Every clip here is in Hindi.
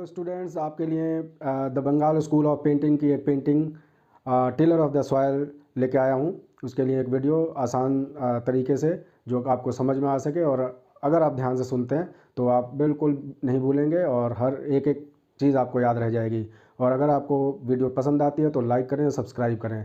हेलो स्टूडेंट्स, आपके लिए the Bengal school of painting की एक painting tiller of the soil लेके आया हूँ। उसके लिए एक वीडियो आसान तरीके से जो आपको समझ में आ सके, और अगर आप ध्यान से सुनते हैं तो आप बिल्कुल नहीं भूलेंगे और हर एक एक चीज़ आपको याद रह जाएगी। और अगर आपको वीडियो पसंद आती है तो लाइक करें, सब्सक्राइब करें।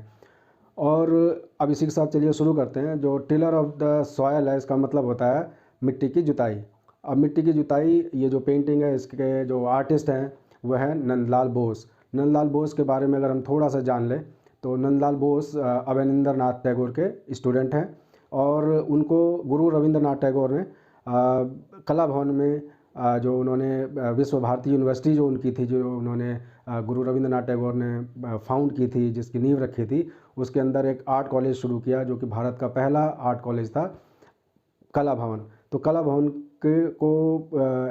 और अब इसी के साथ चलिए शुरू करते हैं। जो टिलर ऑफ द सॉयल है, इसका मतलब होता है मिट्टी की जुताई। अब मिट्टी की जुताई, ये जो पेंटिंग है, इसके जो आर्टिस्ट हैं वह है नंदलाल बोस। नंदलाल बोस के बारे में अगर हम थोड़ा सा जान लें तो नंदलाल बोस अवनींद्र नाथ टैगोर के स्टूडेंट हैं, और उनको गुरु रविंद्रनाथ टैगोर ने कला भवन में जो उन्होंने विश्व भारती यूनिवर्सिटी जो उनकी थी, जो उन्होंने गुरु रविंद्रनाथ टैगोर ने फाउंड की थी, जिसकी नींव रखी थी, उसके अंदर एक आर्ट कॉलेज शुरू किया, जो कि भारत का पहला आर्ट कॉलेज था, कला भवन। तो कला भवन के को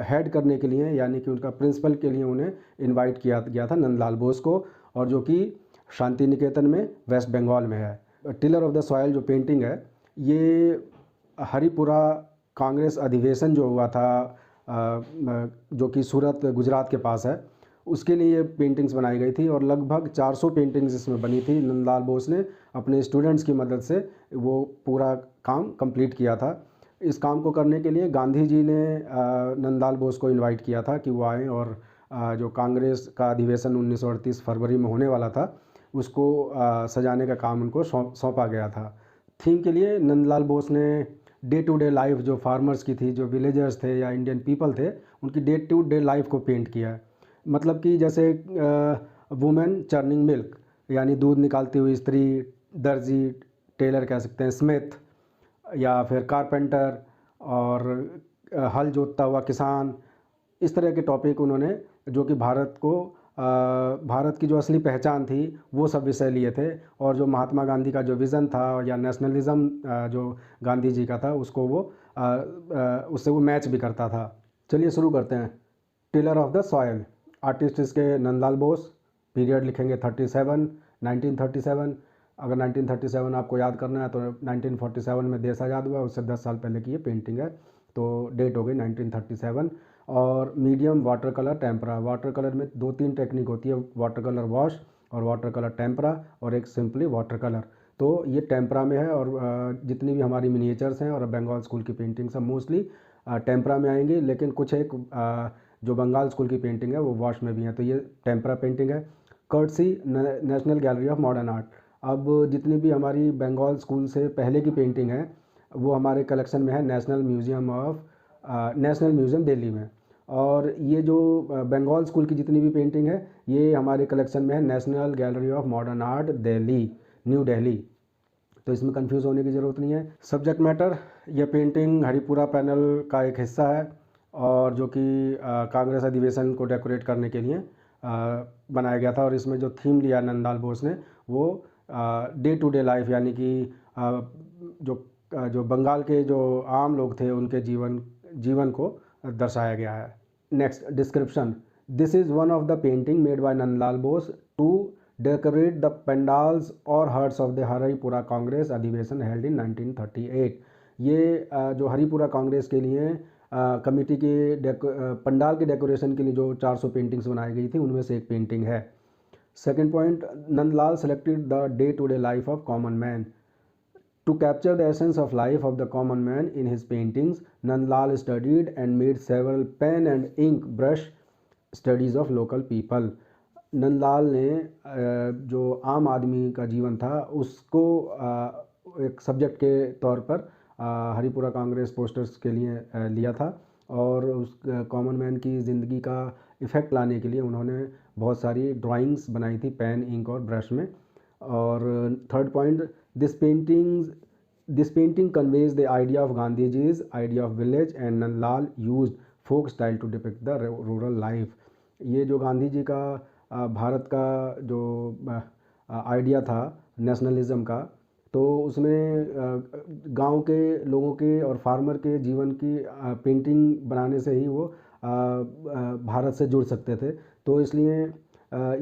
हेड करने के लिए, यानी कि उनका प्रिंसिपल के लिए उन्हें इनवाइट किया गया था नंदलाल बोस को, और जो कि शांति निकेतन में वेस्ट बंगाल में है। टिलर ऑफ द सॉयल जो पेंटिंग है, ये हरिपुरा कांग्रेस अधिवेशन जो हुआ था, जो कि सूरत गुजरात के पास है, उसके लिए ये पेंटिंग्स बनाई गई थी, और लगभग 400 पेंटिंग्स इसमें बनी थी। नंदलाल बोस ने अपने स्टूडेंट्स की मदद से वो पूरा काम कंप्लीट किया था। इस काम को करने के लिए गांधी जी ने नंदलाल बोस को इनवाइट किया था कि वो आएँ, और जो कांग्रेस का अधिवेशन 1938 फरवरी में होने वाला था, उसको सजाने का काम उनको सौंपा गया था। थीम के लिए नंदलाल बोस ने डे टू डे लाइफ जो फार्मर्स की थी, जो विलेजर्स थे या इंडियन पीपल थे, उनकी डे टू डे लाइफ को पेंट किया है। मतलब कि जैसे वुमेन चर्निंग मिल्क, यानी दूध निकालती हुई स्त्री, दर्जी, टेलर कह सकते हैं, स्मिथ, या फिर कारपेंटर, और हल जोतता हुआ किसान। इस तरह के टॉपिक उन्होंने, जो कि भारत की जो असली पहचान थी, वो सब विषय लिए थे। और जो महात्मा गांधी का जो विज़न था या नेशनलिज्म जो गांधी जी का था, उसको वो उससे वो मैच भी करता था। चलिए शुरू करते हैं। Tiller of the soil, artist इसके नंदलाल बोस। पीरियड लिखेंगे 1937। अगर 1937 आपको याद करना है तो 1947 में देश आज़ाद हुआ, उससे 10 साल पहले की ये पेंटिंग है, तो डेट हो गई 1937। और medium water colour tempera. Water colour में 2-3 टेक्निक होती है, वाटर कलर वॉश और वाटर कलर टेम्परा, और एक सिंपली वाटर कलर। तो ये टेम्परा में है, और जितनी भी हमारी मिनिएचर्स हैं और बंगाल स्कूल की पेंटिंग्स सब मोस्टली टेम्परा में आएंगी, लेकिन कुछ एक जो बंगाल स्कूल की पेंटिंग है वो वॉश में भी है। तो ये टेम्परा पेंटिंग है, courtesy national gallery of modern art. अब जितनी भी हमारी बंगाल स्कूल से पहले की पेंटिंग है वो हमारे कलेक्शन में है नेशनल म्यूज़ियम दिल्ली में। और ये जो बंगाल स्कूल की जितनी भी पेंटिंग है, ये हमारे कलेक्शन में है national gallery of modern art Delhi, new Delhi. तो इसमें कंफ्यूज होने की ज़रूरत नहीं है। सब्जेक्ट मैटर, यह पेंटिंग हरिपुरा पैनल का एक हिस्सा है, और जो कि कांग्रेस अधिवेशन को डेकोरेट करने के लिए बनाया गया था। और इसमें जो थीम लिया नंदलाल बोस ने, वो डे टू डे लाइफ, यानी कि जो बंगाल के जो आम लोग थे, उनके जीवन को दर्शाया गया है। Next description, this is one of the painting made by Nandalal Bose to decorate the pandals और huts of the Haripura Congress अधिवेशन हेल्ड इन 1938। ये जो हरिपुरा कांग्रेस के लिए कमेटी के पंडाल के डेकोरेशन के लिए जो 400 पेंटिंग्स बनाई गई थी, उनमें से एक पेंटिंग है। Second point, Nandlal selected the day to day life of common man to capture the essence of life of the common man in his paintings. Nandlal studied and made several pen and ink brush studies of local people. Nandlal ने जो आम आदमी का जीवन था उसको एक सब्जेक्ट के तौर पर हरिपुरा कांग्रेस पोस्टर्स के लिए लिया था, और उस कॉमन मैन की ज़िंदगी का इफ़ेक्ट लाने के लिए उन्होंने बहुत सारी ड्राइंग्स बनाई थी पेन, इंक और ब्रश में। और third point, this painting conveys the idea of Gandhiji's idea of village, and Nandlal used folk style to depict the rural life. ये जो गांधी जी का भारत का जो आइडिया था नेशनलिज्म का, तो उसमें गांव के लोगों के और फार्मर के जीवन की पेंटिंग बनाने से ही वो भारत से जुड़ सकते थे। तो इसलिए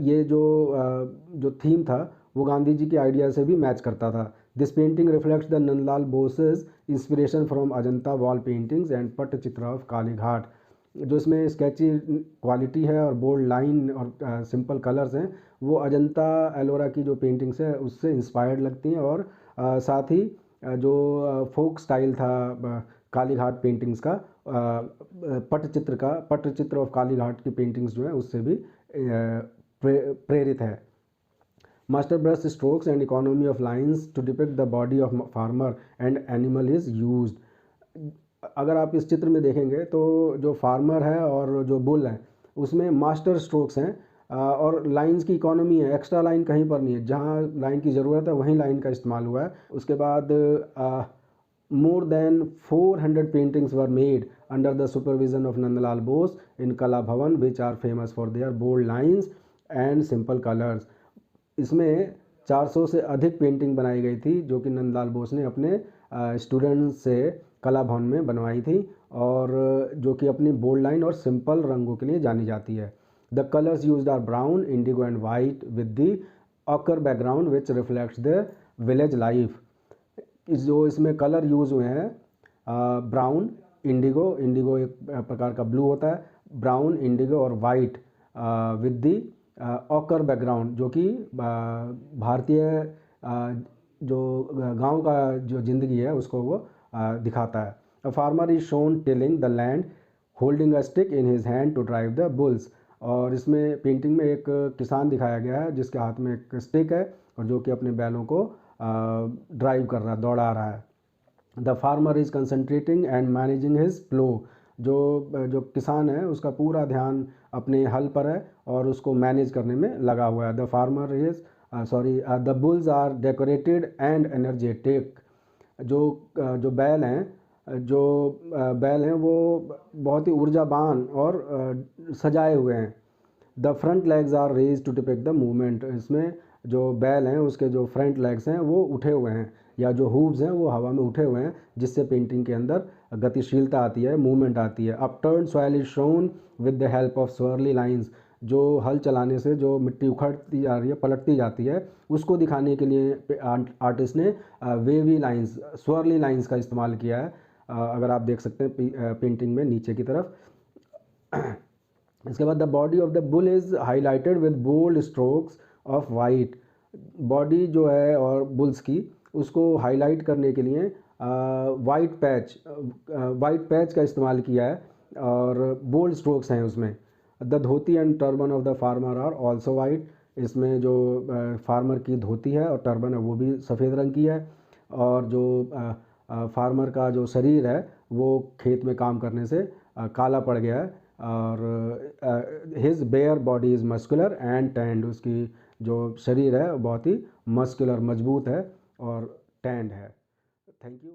ये जो थीम था वो गांधी जी के आइडिया से भी मैच करता था। This painting reflects the Nandalal Bose's inspiration from Ajanta wall paintings and Pattachitra of Kalighat. जो इसमें स्केची क्वालिटी है और बोल्ड लाइन और सिंपल कलर्स हैं, वो अजंता एलोरा की जो पेंटिंग्स है उससे इंस्पायर्ड लगती हैं। और साथ ही जो फोक स्टाइल था कालीघाट पेंटिंग्स का, पटचित्र ऑफ कालीघाट की पेंटिंग्स जो है उससे भी प्रेरित है। Master brush strokes and economy of lines to depict the body of farmer and animal is used. अगर आप इस चित्र में देखेंगे तो जो फार्मर है और जो बुल है उसमें मास्टर स्ट्रोक्स हैं और लाइंस की इकोनॉमी है, एक्स्ट्रा लाइन कहीं पर नहीं है, जहाँ लाइन की ज़रूरत है वहीं लाइन का इस्तेमाल हुआ है। उसके बाद more than 400 paintings were made under the supervision of Nandlal Bose in Kala Bhavan, which are famous for their bold lines and simple colors। इसमें 400 से अधिक पेंटिंग बनाई गई थी जो कि नंदलाल बोस ने अपने स्टूडेंट्स से कला भवन में बनवाई थी, और जो कि अपनी बोल्ड लाइन और सिंपल रंगों के लिए जानी जाती है। The colours used are brown, indigo and white with the ochre background which reflects the village life. इसमें कलर यूज़ हुए हैं ब्राउन, इंडिगो एक प्रकार का ब्लू होता है, ब्राउन, इंडिगो और white with the occur background, जो कि भारतीय जो गांव का जो ज़िंदगी है उसको वो दिखाता है। A farmer is shown tilling the land holding a stick in his hand to drive the bulls. और इसमें पेंटिंग में एक किसान दिखाया गया है जिसके हाथ में एक स्टिक है और जो कि अपने बैलों को ड्राइव कर रहा है, दौड़ा रहा है। The farmer is concentrating and managing his plough. जो किसान है उसका पूरा ध्यान अपने हल पर है और उसको मैनेज करने में लगा हुआ है। The farmer is the bulls are decorated and energetic. जो बैल हैं वो बहुत ही ऊर्जावान और सजाए हुए हैं। The front legs are raised to depict the movement. इसमें जो बैल हैं उसके जो फ्रंट लेग्स हैं वो उठे हुए हैं, या जो हूव्स हैं वो हवा में उठे हुए हैं, जिससे पेंटिंग के अंदर गतिशीलता आती है, मूवमेंट आती है। Upturn soil is shown with the help of swirly lines. जो हल चलाने से जो मिट्टी उखड़ती जा रही है, पलटती जाती है, उसको दिखाने के लिए आर्टिस्ट ने वेवी लाइंस, स्वर्ली लाइंस का इस्तेमाल किया है। अगर आप देख सकते हैं पेंटिंग में नीचे की तरफ। इसके बाद the body of the bull is highlighted with bold strokes of white. Body जो है और बुल्स की उसको हाईलाइट करने के लिए वाइट पैच का इस्तेमाल किया है और बोल्ड स्ट्रोक्स हैं उसमें। The dhoti and turban of the farmer are also white. इसमें जो फार्मर की धोती है और टर्बन है वो भी सफ़ेद रंग की है। और जो फार्मर का जो शरीर है वो खेत में काम करने से काला पड़ गया है। और his bare body is muscular and stand. उसकी जो शरीर है बहुत ही मस्कुलर, मजबूत है और टैंड है। Thank you.